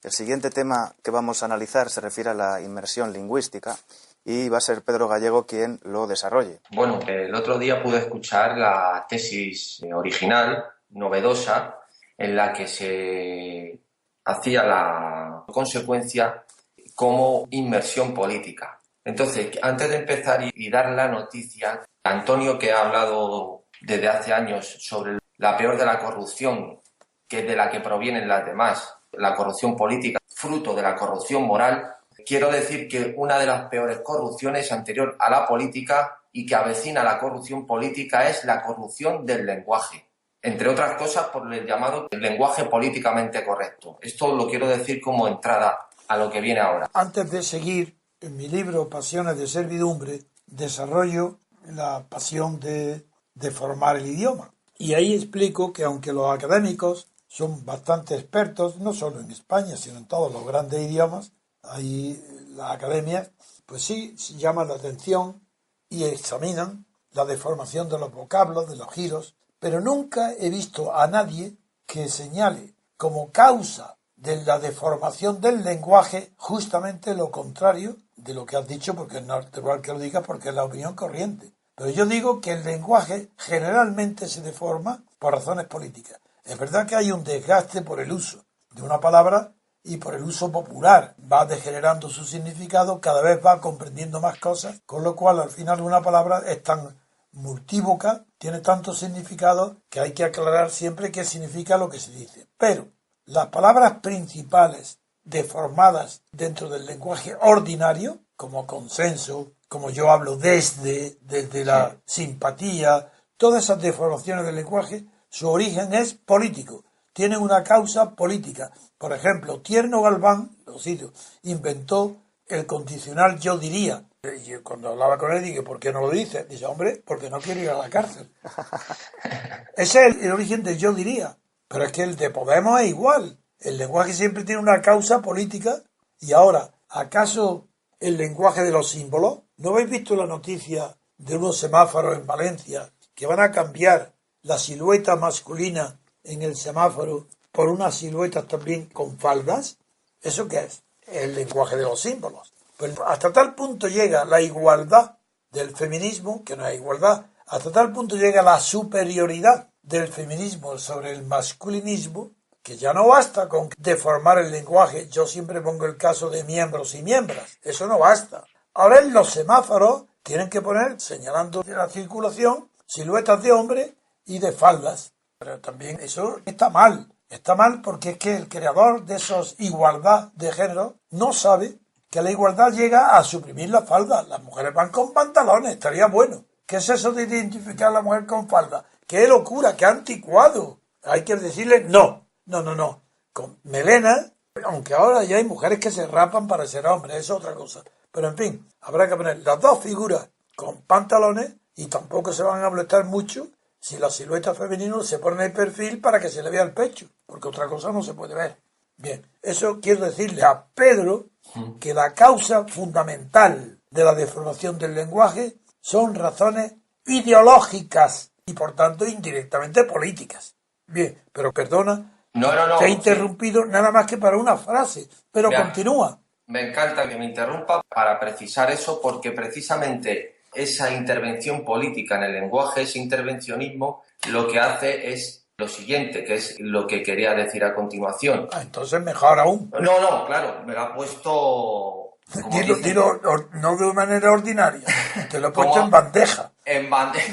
El siguiente tema que vamos a analizar se refiere a la inmersión lingüística y va a ser Pedro Gallego quien lo desarrolle. Bueno, el otro día pude escuchar la tesis original, novedosa, en la que se hacía la consecuencia como inmersión política. Entonces, antes de empezar y dar la noticia, Antonio, que ha hablado desde hace años sobre la peor de la corrupción, que es de la que provienen las demás, la corrupción política, fruto de la corrupción moral, quiero decir que una de las peores corrupciones anterior a la política y que avecina la corrupción política es la corrupción del lenguaje. Entre otras cosas, por el llamado lenguaje políticamente correcto. Esto lo quiero decir como entrada a lo que viene ahora. Antes de seguir, en mi libro Pasiones de Servidumbre, desarrollo la pasión de formar el idioma. Y ahí explico que aunque los académicos son bastante expertos, no solo en España, sino en todos los grandes idiomas, ahí las academias, pues sí llaman la atención y examinan la deformación de los vocablos, de los giros, pero nunca he visto a nadie que señale como causa de la deformación del lenguaje justamente lo contrario de lo que has dicho, porque es natural que lo digas porque es la opinión corriente. Pero yo digo que el lenguaje generalmente se deforma por razones políticas. Es verdad que hay un desgaste por el uso de una palabra y por el uso popular. Va degenerando su significado, cada vez va comprendiendo más cosas, con lo cual al final una palabra es tan multívoca, tiene tantos significados que hay que aclarar siempre qué significa lo que se dice. Pero las palabras principales deformadas dentro del lenguaje ordinario, como consenso, como yo hablo desde la simpatía, todas esas deformaciones del lenguaje, su origen es político, tienen una causa política. Por ejemplo, Tierno Galván, lo cito, inventó el condicional yo diría. Y cuando hablaba con él dije, ¿por qué no lo dice? Dice, hombre, porque no quiero ir a la cárcel. Ese es el origen del yo diría. Pero es que el de Podemos es igual. El lenguaje siempre tiene una causa política. Y ahora, ¿acaso el lenguaje de los símbolos? ¿No habéis visto la noticia de unos semáforos en Valencia que van a cambiar la silueta masculina en el semáforo por unas siluetas también con faldas? ¿Eso qué es? El lenguaje de los símbolos. Pues hasta tal punto llega la igualdad del feminismo, que no hay igualdad, hasta tal punto llega la superioridad del feminismo sobre el masculinismo, que ya no basta con deformar el lenguaje. Yo siempre pongo el caso de miembros y miembras. Eso no basta. Ahora en los semáforos tienen que poner, señalando la circulación, siluetas de hombres y de faldas. Pero también eso está mal. Está mal porque es que el creador de esos igualdad de género no sabe que la igualdad llega a suprimir la falda. Las mujeres van con pantalones, estaría bueno. ¿Qué es eso de identificar a la mujer con falda? ¡Qué locura, qué anticuado! Hay que decirle no. Con melena, aunque ahora ya hay mujeres que se rapan para ser hombres, es otra cosa. Pero en fin, habrá que poner las dos figuras con pantalones y tampoco se van a molestar mucho si la silueta femenina se pone en el perfil para que se le vea el pecho, porque otra cosa no se puede ver. Bien, eso quiero decirle a Pedro que la causa fundamental de la deformación del lenguaje son razones ideológicas y por tanto indirectamente políticas. Bien, pero perdona, No, te he interrumpido nada más que para una frase, pero continúa. Me encanta que me interrumpa para precisar eso, porque precisamente esa intervención política en el lenguaje, ese intervencionismo, lo que hace es lo siguiente, que es lo que quería decir a continuación. Entonces mejor aún. No, claro, me lo ha puesto... Dilo, no de manera ordinaria, te lo he puesto en bandeja. En bandeja.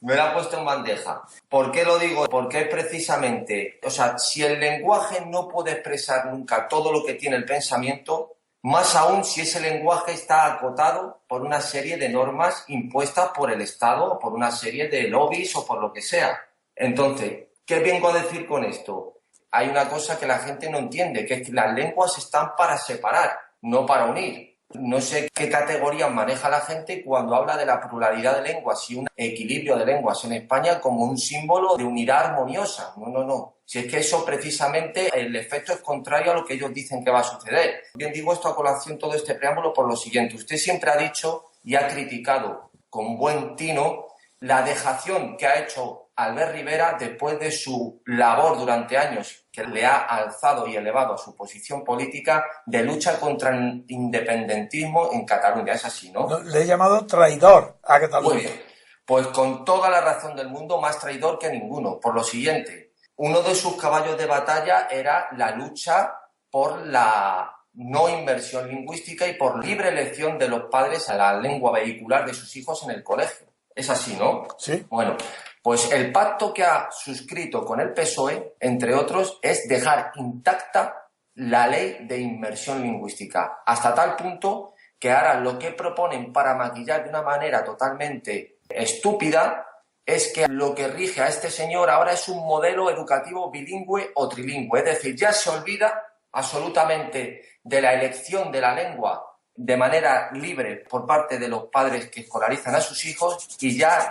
Me lo ha puesto en bandeja. ¿Por qué lo digo? Porque es precisamente, o sea, si el lenguaje no puede expresar nunca todo lo que tiene el pensamiento, más aún si ese lenguaje está acotado por una serie de normas impuestas por el Estado o por una serie de lobbies o por lo que sea. Entonces, ¿qué vengo a decir con esto? Hay una cosa que la gente no entiende, que es que las lenguas están para separar, no para unir. No sé qué categoría maneja la gente cuando habla de la pluralidad de lenguas y un equilibrio de lenguas en España como un símbolo de unidad armoniosa. No. Si es que eso precisamente, el efecto es contrario a lo que ellos dicen que va a suceder. Bien, digo esto a colación, todo este preámbulo, por lo siguiente. Usted siempre ha dicho y ha criticado con buen tino la dejación que ha hecho Albert Rivera después de su labor durante años que le ha alzado y elevado a su posición política de lucha contra el independentismo en Cataluña. Es así, ¿no? Le he llamado traidor a Cataluña. Muy bien. Pues con toda la razón del mundo, más traidor que ninguno. Por lo siguiente, uno de sus caballos de batalla era la lucha por la no inmersión lingüística y por libre elección de los padres a la lengua vehicular de sus hijos en el colegio. Es así, ¿no? Sí. Bueno, pues el pacto que ha suscrito con el PSOE, entre otros, es dejar intacta la ley de inmersión lingüística, hasta tal punto que ahora lo que proponen para maquillar de una manera totalmente estúpida es que lo que rige a este señor ahora es un modelo educativo bilingüe o trilingüe, es decir, ya se olvida absolutamente de la elección de la lengua de manera libre por parte de los padres que escolarizan a sus hijos y ya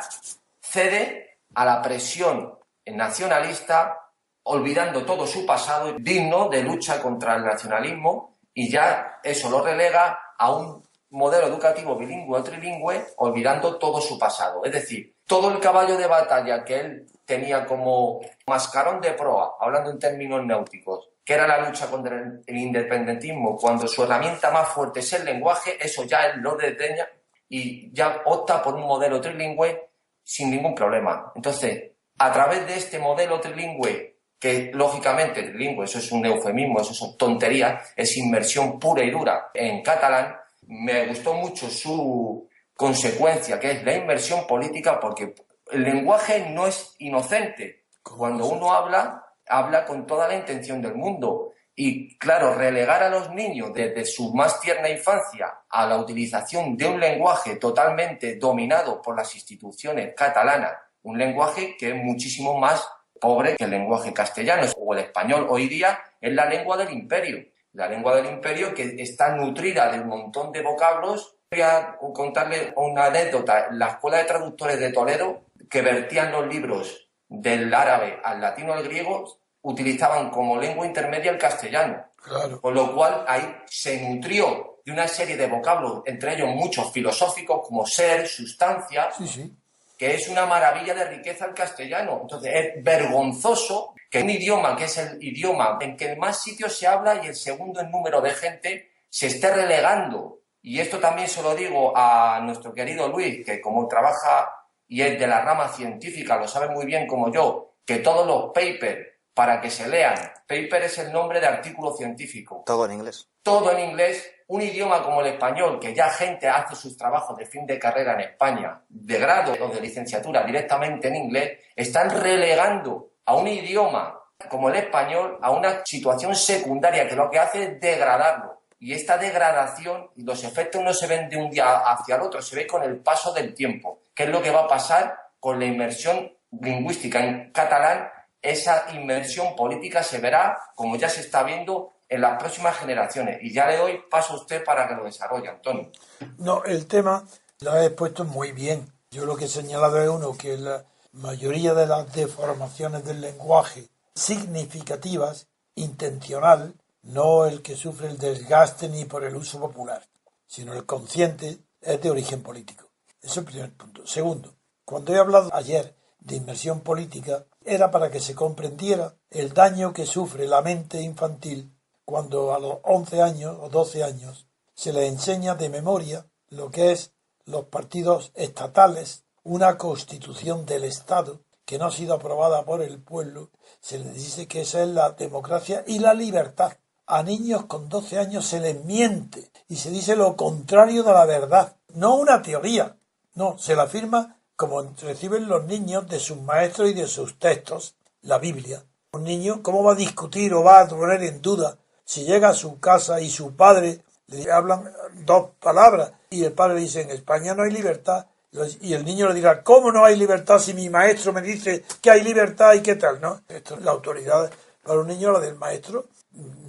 cede a la presión nacionalista, olvidando todo su pasado digno de lucha contra el nacionalismo, y ya eso lo relega a un modelo educativo bilingüe o trilingüe, olvidando todo su pasado. Es decir, todo el caballo de batalla que él tenía como mascarón de proa, hablando en términos náuticos, que era la lucha contra el independentismo, cuando su herramienta más fuerte es el lenguaje, eso ya él lo desdeña y ya opta por un modelo trilingüe sin ningún problema. Entonces, a través de este modelo trilingüe, que lógicamente trilingüe, eso es un eufemismo, eso son tonterías, es inmersión pura y dura en catalán, me gustó mucho su consecuencia, que es la inmersión política, porque el lenguaje no es inocente. Cuando uno habla con toda la intención del mundo. Y claro, relegar a los niños desde su más tierna infancia a la utilización de un lenguaje totalmente dominado por las instituciones catalanas, un lenguaje que es muchísimo más pobre que el lenguaje castellano o el español hoy día, es la lengua del imperio. La lengua del imperio que está nutrida de un montón de vocablos. Voy a contarle una anécdota. La Escuela de Traductores de Toledo, que vertían los libros del árabe al latino al griego, utilizaban como lengua intermedia el castellano. Claro. Con lo cual ahí se nutrió de una serie de vocablos, entre ellos muchos filosóficos como ser, sustancia, Sí. que es una maravilla de riqueza el castellano. Entonces es vergonzoso que un idioma que es el idioma en que en más sitios se habla y el segundo en número de gente se esté relegando. Y esto también se lo digo a nuestro querido Luis, que como trabaja y es de la rama científica, lo sabe muy bien como yo, que todos los papers para que se lean, paper es el nombre de artículo científico. Todo en inglés. Todo en inglés, un idioma como el español, que ya gente hace sus trabajos de fin de carrera en España, de grado o de licenciatura directamente en inglés, están relegando a un idioma como el español a una situación secundaria que lo que hace es degradarlo. Y esta degradación y los efectos no se ven de un día hacia el otro, se ve con el paso del tiempo. ¿Qué es lo que va a pasar con la inmersión lingüística en catalán? Esa inmersión política se verá, como ya se está viendo, en las próximas generaciones. Y ya le doy paso a usted para que lo desarrolle, Antonio. No, el tema lo has expuesto muy bien. Yo lo que he señalado es uno, que la mayoría de las deformaciones del lenguaje significativas, intencional, no el que sufre el desgaste ni por el uso popular, sino el consciente, es de origen político. Ese es el primer punto. Segundo, cuando he hablado ayer de inmersión política, era para que se comprendiera el daño que sufre la mente infantil cuando a los 11 años o 12 años se le enseña de memoria lo que es los partidos estatales, una constitución del Estado que no ha sido aprobada por el pueblo. Se les dice que esa es la democracia y la libertad. A niños con 12 años se les miente y se dice lo contrario de la verdad, no una teoría, no, se la afirma como reciben los niños de sus maestros y de sus textos, la Biblia. Un niño, ¿cómo va a discutir o va a poner en duda si llega a su casa y su padre le hablan dos palabras y el padre le dice en España no hay libertad? Y el niño le dirá, ¿cómo no hay libertad si mi maestro me dice que hay libertad y qué tal? ¿No? Esto, la autoridad para un niño, la del maestro,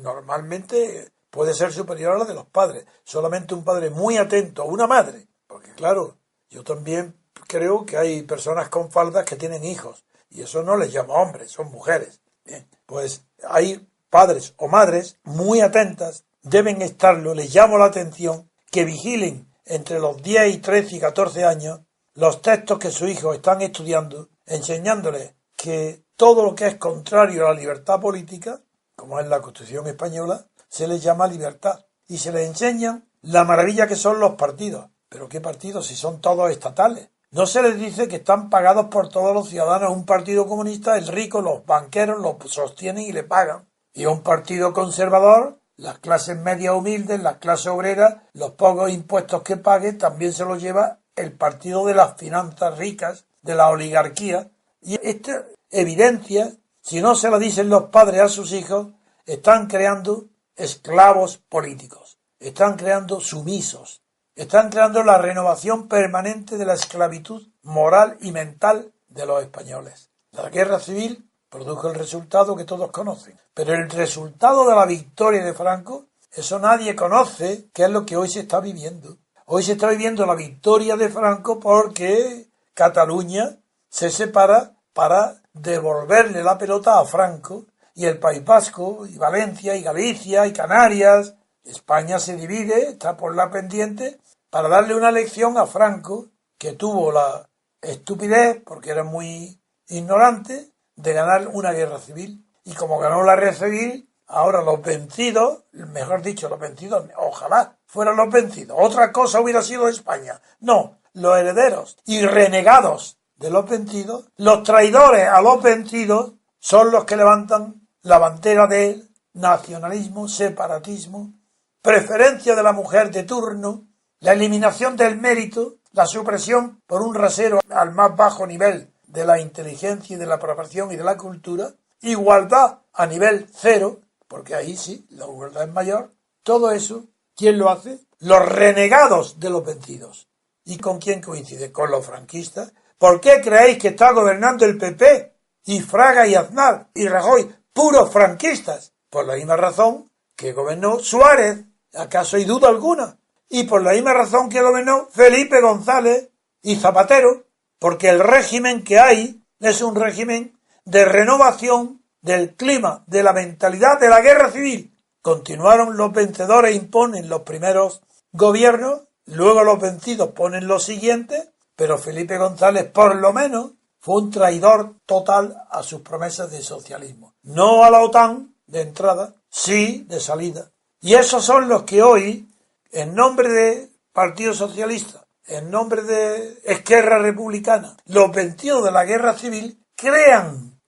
normalmente puede ser superior a la de los padres. Solamente un padre muy atento, a una madre, porque claro, yo también creo que hay personas con faldas que tienen hijos y eso no les llamo hombres, son mujeres. Bien, pues hay padres o madres muy atentas, deben estarlo, les llamo la atención, que vigilen entre los 10 y 13 y 14 años los textos que sus hijos están estudiando, enseñándoles que todo lo que es contrario a la libertad política como es la Constitución española, se les llama libertad. Y se les enseñan la maravilla que son los partidos. ¿Pero qué partidos? Si son todos estatales. No se les dice que están pagados por todos los ciudadanos. Un partido comunista, el rico, los banqueros lo sostienen y le pagan. Y un partido conservador, las clases medias humildes, las clases obreras, los pocos impuestos que paguen, también se los lleva el partido de las finanzas ricas, de la oligarquía. Y esta evidencia, si no se la dicen los padres a sus hijos, están creando esclavos políticos, están creando sumisos, están creando la renovación permanente de la esclavitud moral y mental de los españoles. La guerra civil produjo el resultado que todos conocen, pero el resultado de la victoria de Franco, eso nadie conoce, que es lo que hoy se está viviendo. Hoy se está viviendo la victoria de Franco porque Cataluña se separa para devolverle la pelota a Franco, y el País Vasco, y Valencia, y Galicia, y Canarias. España se divide, está por la pendiente, para darle una lección a Franco, que tuvo la estupidez, porque era muy ignorante, de ganar una guerra civil. Y como ganó la guerra civil, ahora los vencidos, mejor dicho, los vencidos, ojalá fueran los vencidos. Otra cosa hubiera sido España. No, los herederos y renegados de los vencidos, los traidores a los vencidos, son los que levantan la bandera del nacionalismo, separatismo, preferencia de la mujer de turno, la eliminación del mérito, la supresión por un rasero al más bajo nivel de la inteligencia y de la preparación y de la cultura, igualdad a nivel cero, porque ahí sí, la igualdad es mayor. Todo eso, ¿quién lo hace? Los renegados de los vencidos. ¿Y con quién coincide? Con los franquistas. ¿Por qué creéis que está gobernando el PP y Fraga y Aznar y Rajoy, puros franquistas? Por la misma razón que gobernó Suárez, ¿acaso hay duda alguna? Y por la misma razón que gobernó Felipe González y Zapatero, porque el régimen que hay es un régimen de renovación del clima, de la mentalidad de la guerra civil. Continuaron los vencedores, imponen los primeros gobiernos, luego los vencidos ponen los siguientes, pero Felipe González, por lo menos, fue un traidor total a sus promesas de socialismo. No a la OTAN, de entrada, sí de salida. Y esos son los que hoy, en nombre de Partido Socialista, en nombre de Esquerra Republicana, los vencidos de la guerra civil, crían,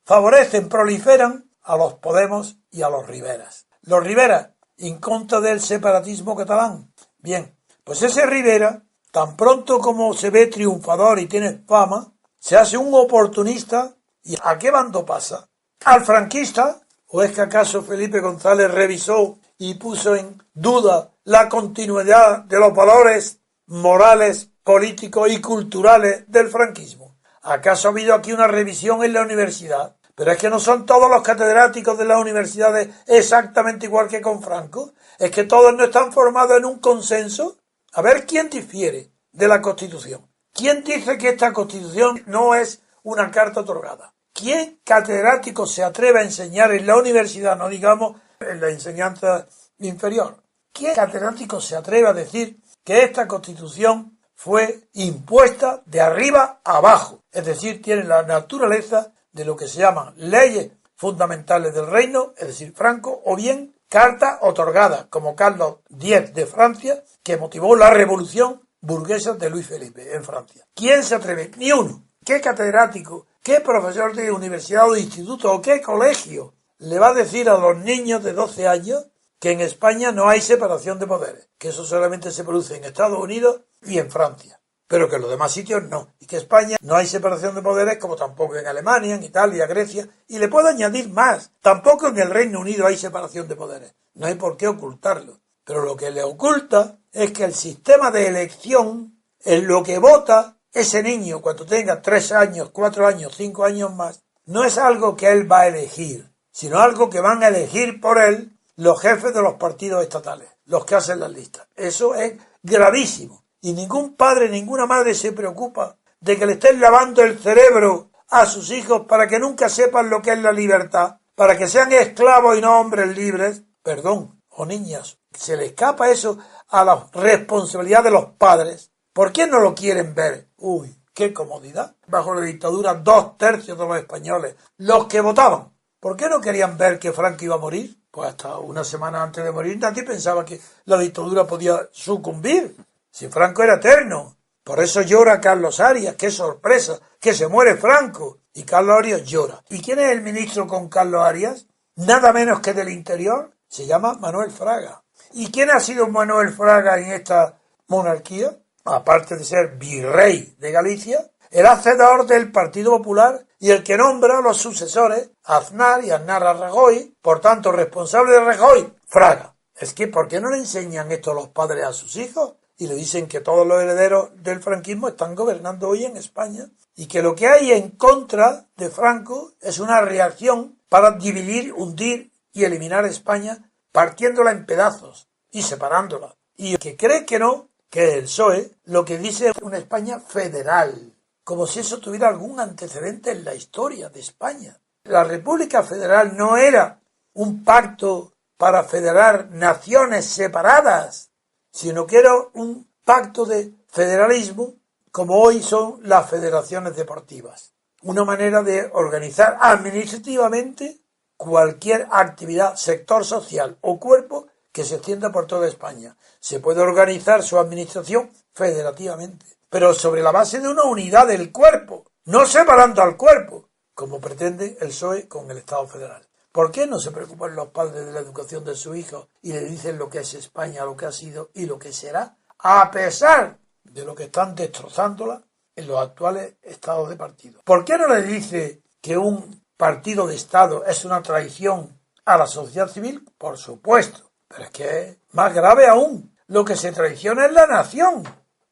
favorecen, proliferan a los Podemos y a los Riveras. Los Riveras, en contra del separatismo catalán. Bien, pues ese Rivera, tan pronto como se ve triunfador y tiene fama, se hace un oportunista. ¿Y a qué bando pasa? ¿Al franquista? ¿O es que acaso Felipe González revisó y puso en duda la continuidad de los valores morales, políticos y culturales del franquismo? ¿Acaso ha habido aquí una revisión en la universidad? Pero es que no son todos los catedráticos de las universidades exactamente igual que con Franco. Es que todos no están formados en un consenso. A ver quién difiere de la Constitución. ¿Quién dice que esta Constitución no es una carta otorgada? ¿Quién catedrático se atreve a enseñar en la universidad, no digamos en la enseñanza inferior? ¿Quién catedrático se atreve a decir que esta Constitución fue impuesta de arriba a abajo? Es decir, tiene la naturaleza de lo que se llaman leyes fundamentales del reino, es decir, Franco, o bien carta otorgada, como Carlos X de Francia, que motivó la revolución burguesa de Luis Felipe en Francia. ¿Quién se atreve? Ni uno. ¿Qué catedrático, qué profesor de universidad o de instituto o qué colegio le va a decir a los niños de 12 años que en España no hay separación de poderes? Que eso solamente se produce en Estados Unidos y en Francia, pero que en los demás sitios no. Y que en España no hay separación de poderes, como tampoco en Alemania, en Italia, Grecia. Y le puedo añadir más. Tampoco en el Reino Unido hay separación de poderes. No hay por qué ocultarlo. Pero lo que le oculta es que el sistema de elección, en lo que vota ese niño cuando tenga 3 años, 4 años, 5 años más, no es algo que él va a elegir, sino algo que van a elegir por él los jefes de los partidos estatales, los que hacen las listas. Eso es gravísimo. Y ningún padre, ninguna madre se preocupa de que le estén lavando el cerebro a sus hijos para que nunca sepan lo que es la libertad, para que sean esclavos y no hombres libres. Perdón, o niñas, se le escapa eso a la responsabilidad de los padres. ¿Por qué no lo quieren ver? Uy, qué comodidad. Bajo la dictadura, 2/3 de los españoles, los que votaban, ¿Por qué no querían ver que Franco iba a morir? Pues hasta una semana antes de morir nadie pensaba que la dictadura podía sucumbir. Si Franco era eterno. Por eso llora Carlos Arias. ¡Qué sorpresa! Que se muere Franco. Y Carlos Arias llora. ¿Y quién es el ministro con Carlos Arias? Nada menos que del Interior. Se llama Manuel Fraga. ¿Y quién ha sido Manuel Fraga en esta monarquía? Aparte de ser virrey de Galicia, el hacedor del Partido Popular y el que nombra a los sucesores, Aznar y Aznar a Rajoy, por tanto responsable de Rajoy, Fraga. Es que, ¿por qué no le enseñan esto los padres a sus hijos? Y le dicen que todos los herederos del franquismo están gobernando hoy en España y que lo que hay en contra de Franco es una reacción para dividir, hundir y eliminar España, partiéndola en pedazos y separándola. Y el que cree que no, que el PSOE, lo que dice es una España federal, como si eso tuviera algún antecedente en la historia de España. La República Federal no era un pacto para federar naciones separadas, sino que era un pacto de federalismo, como hoy son las federaciones deportivas. Una manera de organizar administrativamente cualquier actividad, sector social o cuerpo que se extienda por toda España. Se puede organizar su administración federativamente, pero sobre la base de una unidad del cuerpo, no separando al cuerpo, como pretende el PSOE con el Estado federal. ¿Por qué no se preocupan los padres de la educación de su hijo y le dicen lo que es España, lo que ha sido y lo que será, a pesar de lo que están destrozándola en los actuales estados de partido? ¿Por qué no le dice que un partido de Estado es una traición a la sociedad civil? Por supuesto, pero es que es más grave aún. Lo que se traiciona es la nación.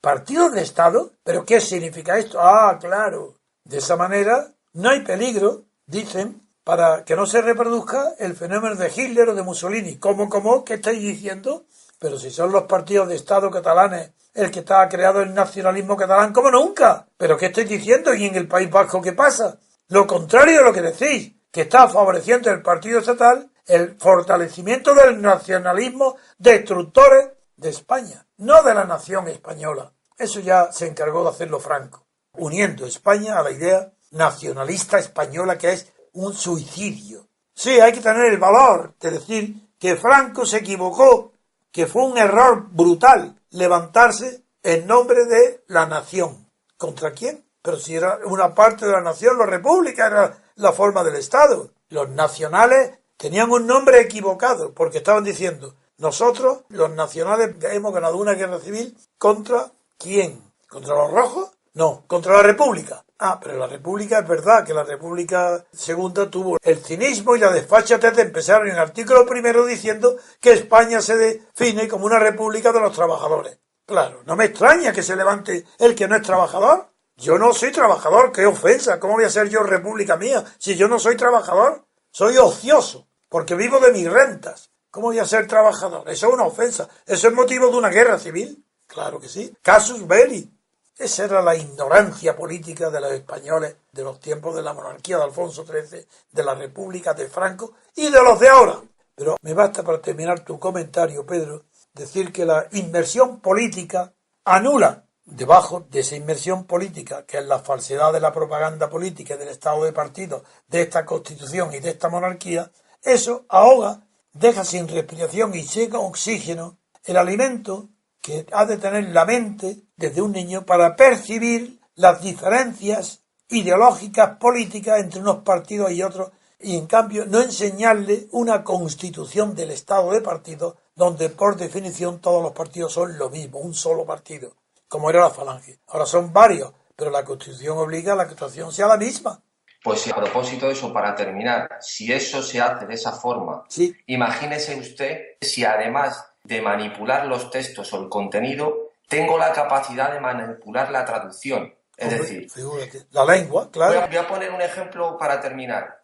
¿Partido de Estado? ¿Pero qué significa esto? Ah, claro. De esa manera no hay peligro, dicen, para que no se reproduzca el fenómeno de Hitler o de Mussolini. ¿Cómo? ¿Qué estáis diciendo? Pero si son los partidos de Estado catalanes el que está creado el nacionalismo catalán como nunca. ¿Pero qué estáis diciendo? ¿Y en el País Vasco qué pasa? Lo contrario de lo que decís, que está favoreciendo el partido estatal el fortalecimiento del nacionalismo destructores de España, no de la nación española. Eso ya se encargó de hacerlo Franco, uniendo España a la idea nacionalista española, que es un suicidio. Sí, hay que tener el valor de decir que Franco se equivocó, que fue un error brutal levantarse en nombre de la nación. ¿Contra quién? Pero si era una parte de la nación, la república era la forma del Estado. Los nacionales tenían un nombre equivocado, porque estaban diciendo, nosotros, los nacionales, hemos ganado una guerra civil ¿contra quién? ¿Contra los rojos? No, contra la república. Ah, pero la república, es verdad que la república segunda tuvo el cinismo y la desfachatez de empezar en el artículo primero diciendo que España se define como una república de los trabajadores. Claro, no me extraña que se levante el que no es trabajador. Yo no soy trabajador, qué ofensa. ¿Cómo voy a ser yo república mía si yo no soy trabajador? Soy ocioso, porque vivo de mis rentas. ¿Cómo voy a ser trabajador? Eso es una ofensa. ¿Eso es motivo de una guerra civil? Claro que sí. Casus belli. Esa era la ignorancia política de los españoles de los tiempos de la monarquía de Alfonso XIII, de la República de Franco y de los de ahora. Pero me basta para terminar tu comentario, Pedro, decir que la inmersión política anula, debajo de esa inmersión política, que es la falsedad de la propaganda política y del estado de partido, de esta constitución y de esta monarquía, eso ahoga, deja sin respiración y sin oxígeno el alimento que ha de tener la mente desde un niño para percibir las diferencias ideológicas, políticas entre unos partidos y otros, y en cambio no enseñarle una constitución del estado de partido donde por definición todos los partidos son lo mismo, un solo partido, como era la Falange. Ahora son varios, pero la constitución obliga a la que la constitución sea la misma. Pues sí, a propósito de eso, para terminar, si eso se hace de esa forma, sí, imagínese usted si además de manipular los textos o el contenido, tengo la capacidad de manipular la traducción. Es decir, figúrate, la lengua, claro. Voy a poner un ejemplo para terminar.